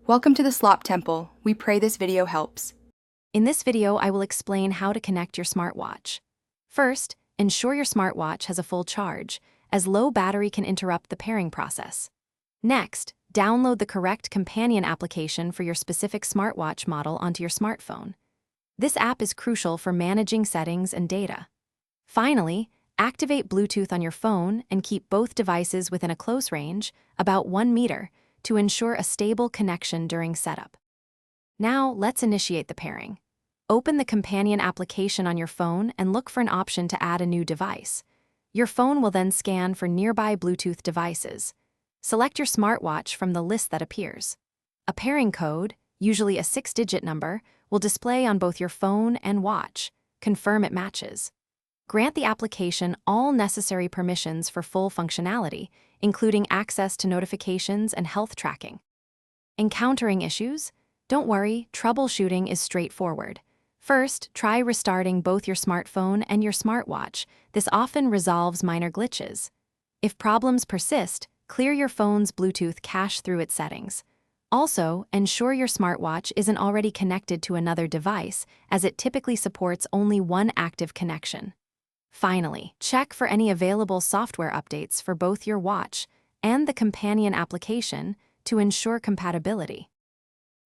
Welcome to the Slop Temple. We pray this video helps. In this video, I will explain how to connect your smartwatch. First, ensure your smartwatch has a full charge, as low battery can interrupt the pairing process. Next, download the correct companion application for your specific smartwatch model onto your smartphone. This app is crucial for managing settings and data. Finally, activate Bluetooth on your phone and keep both devices within a close range, about 1 meter, to ensure a stable connection during setup. Now, let's initiate the pairing. Open the companion application on your phone and look for an option to add a new device. Your phone will then scan for nearby Bluetooth devices. Select your smartwatch from the list that appears. A pairing code, usually a 6-digit number, will display on both your phone and watch. Confirm it matches. Grant the application all necessary permissions for full functionality, including access to notifications and health tracking. Encountering issues? Don't worry, troubleshooting is straightforward. First, try restarting both your smartphone and your smartwatch. This often resolves minor glitches. If problems persist, clear your phone's Bluetooth cache through its settings. Also, ensure your smartwatch isn't already connected to another device, as it typically supports only one active connection. Finally, check for any available software updates for both your watch and the companion application to ensure compatibility.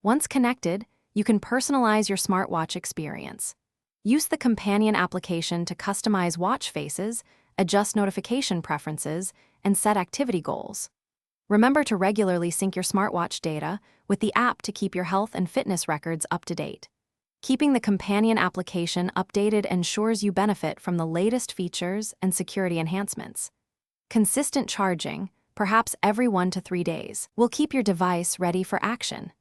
Once connected, you can personalize your smartwatch experience. Use the companion application to customize watch faces, adjust notification preferences, and set activity goals. Remember to regularly sync your smartwatch data with the app to keep your health and fitness records up to date. Keeping the companion application updated ensures you benefit from the latest features and security enhancements. Consistent charging, perhaps every 1 to 3 days, will keep your device ready for action.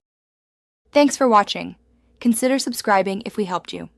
Thanks for watching. Consider subscribing if we helped you.